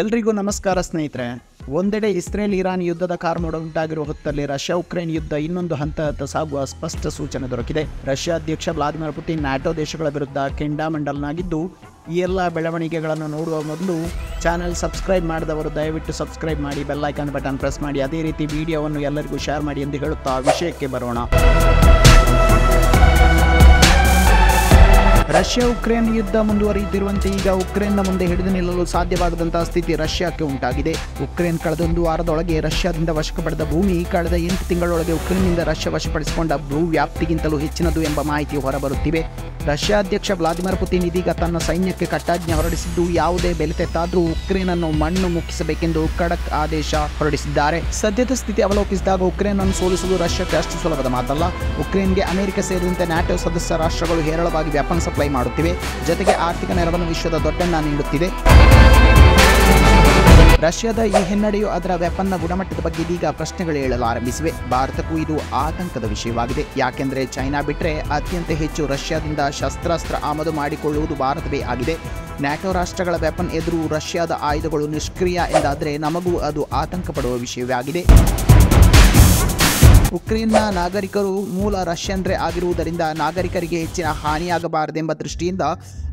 ಎಲ್ರಿಗೂ ನಮಸ್ಕಾರ ಸ್ನೇಹಿತರೆ. ಒಂದೆಡೆ ಇಸ್ರೇಲ್ ಇರಾನ್ ಯುದ್ಧದ ಕಾರ್ಮೋಡ ಉಂಟಾಗಿರುವ ಹೊತ್ತಲ್ಲಿ ರಷ್ಯಾ ಉಕ್ರೇನ್ ಯುದ್ಧ ಇನ್ನೊಂದು ಹಂತ ಸಾಗುವ ಸ್ಪಷ್ಟ ಸೂಚನೆ ದೊರಕಿದೆ. ರಷ್ಯಾ ಅಧ್ಯಕ್ಷ ವ್ಲಾದಿಮಿರ್ ಪುಟಿನ್ ನ್ಯಾಟೋ ದೇಶಗಳ ವಿರುದ್ಧ ಕೆಂಡಾಮಂಡಲನಾಗಿದ್ದು, ಈ ಎಲ್ಲ ಬೆಳವಣಿಗೆಗಳನ್ನು ನೋಡುವ ಮೊದಲು ಚಾನೆಲ್ ಸಬ್ಸ್ಕ್ರೈಬ್ ಮಾಡಿದವರು ದಯವಿಟ್ಟು ಸಬ್ಸ್ಕ್ರೈಬ್ ಮಾಡಿ, ಬೆಲ್ ಐಕಾನ್ ಬಟನ್ ಪ್ರೆಸ್ ಮಾಡಿ, ಅದೇ ರೀತಿ ವಿಡಿಯೋವನ್ನು ಎಲ್ಲರಿಗೂ ಶೇರ್ ಮಾಡಿ ಎಂದು ಹೇಳುತ್ತಾ ವಿಷಯಕ್ಕೆ ಬರೋಣ. ರಷ್ಯಾ ಉಕ್ರೇನ್ ಯುದ್ಧ ಮುಂದುವರಿಯುತ್ತಿರುವಂತೆ ಈಗ ಉಕ್ರೇನ್ನ ಮುಂದೆ ಹಿಡಿದು ನಿಲ್ಲಲು ಸಾಧ್ಯವಾಗದಂತಹ ಸ್ಥಿತಿ ರಷ್ಯಾಕ್ಕೆ ಉಂಟಾಗಿದೆ. ಉಕ್ರೇನ್ ಕಳೆದ ಒಂದು ವಾರದೊಳಗೆ ರಷ್ಯಾದಿಂದ ವಶಕ್ಕೆ ಪಡೆದ ಭೂಮಿ ಕಳೆದ 8 ತಿಂಗಳೊಳಗೆ ಉಕ್ರೇನ್ನಿಂದ ರಷ್ಯಾ ವಶಪಡಿಸಿಕೊಂಡ ಭೂ ವ್ಯಾಪ್ತಿಗಿಂತಲೂ ಹೆಚ್ಚಿನದು ಎಂಬ ಮಾಹಿತಿ ಹೊರಬರುತ್ತಿವೆ. ರಷ್ಯಾ ಅಧ್ಯಕ್ಷ ವ್ಲಾದಿಮಿರ್ ಪುಟಿನ್ ಇದೀಗ ತನ್ನ ಸೈನ್ಯಕ್ಕೆ ಕಟ್ಟಾಜ್ಞೆ ಹೊರಡಿಸಿದ್ದು, ಯಾವುದೇ ಬೆಲೆ ತೆತ್ತಾದರೂ ಉಕ್ರೇನ್ ಅನ್ನು ಮಣ್ಣು ಮುಕ್ಕಿಸಬೇಕೆಂದು ಖಡಕ್ ಆದೇಶ ಹೊರಡಿಸಿದ್ದಾರೆ. ಸದ್ಯದ ಸ್ಥಿತಿ ಅವಲೋಕಿಸಿದಾಗ ಉಕ್ರೇನ್ ಅನ್ನು ಸೋಲಿಸುವುದು ರಷ್ಯಾಕ್ಕೆ ಅಷ್ಟು ಸುಲಭದ ಮಾತಲ್ಲ. ಉಕ್ರೇನ್ಗೆ ಅಮೆರಿಕ ಸೇರಿದಂತೆ ನ್ಯಾಟೋ ಸದಸ್ಯ ರಾಷ್ಟ್ರಗಳು ಹೇರಳವಾಗಿ ವೆಪನ್ ಸಪ್ಲೈ ಮಾಡುತ್ತಿವೆ, ಜೊತೆಗೆ ಆರ್ಥಿಕ ನೆರವನ್ನು ವಿಶ್ವದ ದೊಡ್ಡಣ್ಣ ನೀಡುತ್ತಿದೆ. ರಷ್ಯಾದ ಈ ಹಿನ್ನಡೆಯು ಅದರ ವೆಪನ್ನ ಗುಣಮಟ್ಟದ ಬಗ್ಗೆ ಇದೀಗ ಪ್ರಶ್ನೆಗಳು ಏಳಲು ಆರಂಭಿಸಿವೆ. ಭಾರತಕ್ಕೂ ಇದು ಆತಂಕದ ವಿಷಯವಾಗಿದೆ. ಯಾಕೆಂದರೆ ಚೈನಾ ಬಿಟ್ಟರೆ ಅತ್ಯಂತ ಹೆಚ್ಚು ರಷ್ಯಾದಿಂದ ಶಸ್ತ್ರಾಸ್ತ್ರ ಆಮದು ಮಾಡಿಕೊಳ್ಳುವುದು ಭಾರತವೇ ಆಗಿದೆ. ನ್ಯಾಟೋ ರಾಷ್ಟ್ರಗಳ ವೆಪನ್ ಎದುರು ರಷ್ಯಾದ ಆಯುಧಗಳು ನಿಷ್ಕ್ರಿಯ ಎಂದಾದರೆ ನಮಗೂ ಅದು ಆತಂಕ ಪಡುವ ವಿಷಯವೇ ಆಗಿದೆ. ಉಕ್ರೇನ್ನ ನಾಗರಿಕರು ಮೂಲ ರಷ್ಯನ್ರೇ ಆಗಿರುವುದರಿಂದ ನಾಗರಿಕರಿಗೆ ಹೆಚ್ಚಿನ ಹಾನಿಯಾಗಬಾರದೆಂಬ ದೃಷ್ಟಿಯಿಂದ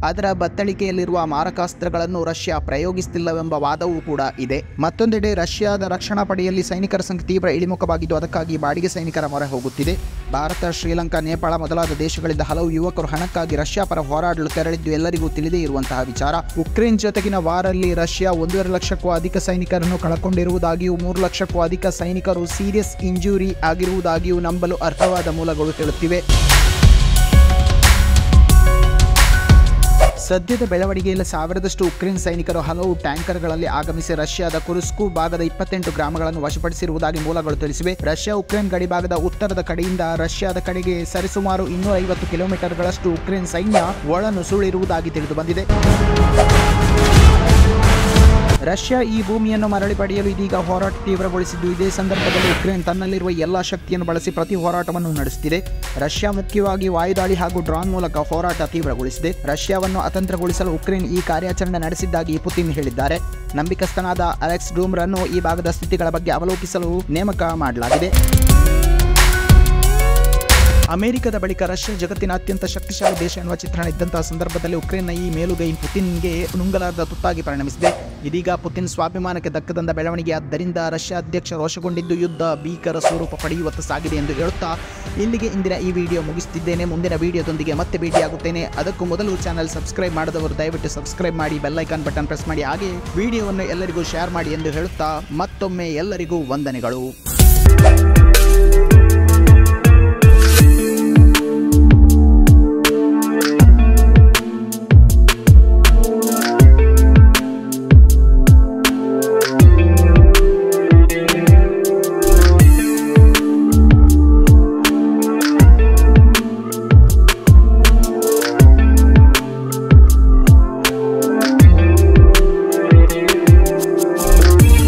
ಅದರ ಬತ್ತಳಿಕೆಯಲ್ಲಿರುವ ಮಾರಕಾಸ್ತ್ರಗಳನ್ನು ರಷ್ಯಾ ಪ್ರಯೋಗಿಸುತ್ತಿಲ್ಲವೆಂಬ ವಾದವೂ ಕೂಡ ಇದೆ. ಮತ್ತೊಂದೆಡೆ ರಷ್ಯಾದ ರಕ್ಷಣಾ ಪಡೆಯಲ್ಲಿ ಸೈನಿಕರ ಸಂಖ್ಯೆ ತೀವ್ರ ಇಳಿಮುಖವಾಗಿದ್ದು, ಅದಕ್ಕಾಗಿ ಬಾಡಿಗೆ ಸೈನಿಕರ ಮೊರೆ ಹೋಗುತ್ತಿದೆ. ಭಾರತ, ಶ್ರೀಲಂಕಾ, ನೇಪಾಳ ಮೊದಲಾದ ದೇಶಗಳಿಂದ ಹಲವು ಯುವಕರು ಹಣಕ್ಕಾಗಿ ರಷ್ಯಾ ಪರ ಹೋರಾಡಲು ತೆರಳಿದ್ದು ಎಲ್ಲರಿಗೂ ತಿಳಿದೇ ಇರುವಂತಹ ವಿಚಾರ. ಉಕ್ರೇನ್ ಜೊತೆಗಿನ ವಾರಲ್ಲಿ ರಷ್ಯಾ 1.5 ಲಕ್ಷಕ್ಕೂ ಅಧಿಕ ಸೈನಿಕರನ್ನು ಕಳಕೊಂಡಿರುವುದಾಗಿಯೂ 3 ಲಕ್ಷಕ್ಕೂ ಅಧಿಕ ಸೈನಿಕರು ಸೀರಿಯಸ್ ಇಂಜುರಿ ಆಗಿರುವುದಾಗಿಯೂ ನಂಬಲು ಅರ್ಹವಾದ ಮೂಲಗಳು ಹೇಳುತ್ತಿವೆ. ಸದ್ಯದ ಬೆಳವಣಿಗೆಯಲ್ಲಿ 1000ದಷ್ಟು ಉಕ್ರೇನ್ ಸೈನಿಕರು ಹಲವು ಟ್ಯಾಂಕರ್ಗಳಲ್ಲಿ ಆಗಮಿಸಿ ರಷ್ಯಾದ ಕುರ್ಸ್ಕ್ ಭಾಗದ 28 ಗ್ರಾಮಗಳನ್ನು ವಶಪಡಿಸಿರುವುದಾಗಿ ಮೂಲಗಳು ತಿಳಿಸಿವೆ. ರಷ್ಯಾ ಉಕ್ರೇನ್ ಗಡಿಭಾಗದ ಉತ್ತರದ ಕಡೆಯಿಂದ ರಷ್ಯಾದ ಕಡೆಗೆ ಸರಿಸುಮಾರು 250 ಕಿಲೋಮೀಟರ್ಗಳಷ್ಟು ಉಕ್ರೇನ್ ಸೈನ್ಯ ಒಳನುಸುಳಿರುವುದಾಗಿ ತಿಳಿದು ಬಂದಿದೆ. ರಷ್ಯಾ ಈ ಭೂಮಿಯನ್ನು ಮರಳಿ ಪಡೆಯಲು ಇದೀಗ ಹೋರಾಟ ತೀವ್ರಗೊಳಿಸಿದ್ದು, ಇದೇ ಸಂದರ್ಭದಲ್ಲಿ ಉಕ್ರೇನ್ ತನ್ನಲ್ಲಿರುವ ಎಲ್ಲಾ ಶಕ್ತಿಯನ್ನು ಬಳಸಿ ಪ್ರತಿ ಹೋರಾಟವನ್ನು ನಡೆಸುತ್ತಿದೆ. ರಷ್ಯಾ ಮುಖ್ಯವಾಗಿ ವಾಯುದಾಳಿ ಹಾಗೂ ಡ್ರೋನ್ ಮೂಲಕ ಹೋರಾಟ ತೀವ್ರಗೊಳಿಸಿದೆ. ರಷ್ಯಾವನ್ನು ಅತಂತ್ರಗೊಳಿಸಲು ಉಕ್ರೇನ್ ಈ ಕಾರ್ಯಾಚರಣೆ ನಡೆಸಿದ್ದಾಗಿ ಪುತಿನ್ ಹೇಳಿದ್ದಾರೆ. ನಂಬಿಕಸ್ಥನಾದ ಅಲೆಕ್ಸ್ ಡೂಮ್ರನ್ನು ಈ ಭಾಗದ ಸ್ಥಿತಿಗಳ ಬಗ್ಗೆ ಅವಲೋಕಿಸಲು ನೇಮಕ ಮಾಡಲಾಗಿದೆ. ಅಮೆರಿಕದ ಬಳಿಕ ರಷ್ಯಾ ಜಗತ್ತಿನ ಅತ್ಯಂತ ಶಕ್ತಿಶಾಲಿ ದೇಶ ಎನ್ನುವ ಚಿತ್ರಣ ಇದ್ದಂತಹ ಸಂದರ್ಭದಲ್ಲಿ ಉಕ್ರೇನ್ನ ಈ ಮೇಲುಗೈ ಪುತಿನ್ಗೆ ನುಂಗಲಾರದ ತುತ್ತಾಗಿ ಪರಿಣಮಿಸಿದೆ. ಇದೀಗ ಪುತಿನ್ ಸ್ವಾಭಿಮಾನಕ್ಕೆ ದಕ್ಕದಂತ ಬೆಳವಣಿಗೆ. ಆದ್ದರಿಂದ ರಷ್ಯಾ ಅಧ್ಯಕ್ಷ ರೋಷಗೊಂಡಿದ್ದು ಯುದ್ಧ ಭೀಕರ ಸ್ವರೂಪ ಪಡೆಯುವತ್ತ ಸಾಗಿದೆ ಎಂದು ಹೇಳುತ್ತಾ ಇಲ್ಲಿಗೆ ಇಂದಿನ ಈ ವಿಡಿಯೋ ಮುಗಿಸುತ್ತಿದ್ದೇನೆ. ಮುಂದಿನ ವಿಡಿಯೋದೊಂದಿಗೆ ಮತ್ತೆ ಭೇಟಿಯಾಗುತ್ತೇನೆ. ಅದಕ್ಕೂ ಮೊದಲು ಚಾನೆಲ್ ಸಬ್ಸ್ಕ್ರೈಬ್ ಮಾಡದವರು ದಯವಿಟ್ಟು ಸಬ್ಸ್ಕ್ರೈಬ್ ಮಾಡಿ, ಬೆಲ್ ಐಕಾನ್ ಬಟನ್ ಪ್ರೆಸ್ ಮಾಡಿ, ಹಾಗೆ ವಿಡಿಯೋವನ್ನು ಎಲ್ಲರಿಗೂ ಶೇರ್ ಮಾಡಿ ಎಂದು ಹೇಳುತ್ತಾ ಮತ್ತೊಮ್ಮೆ ಎಲ್ಲರಿಗೂ ವಂದನೆಗಳು.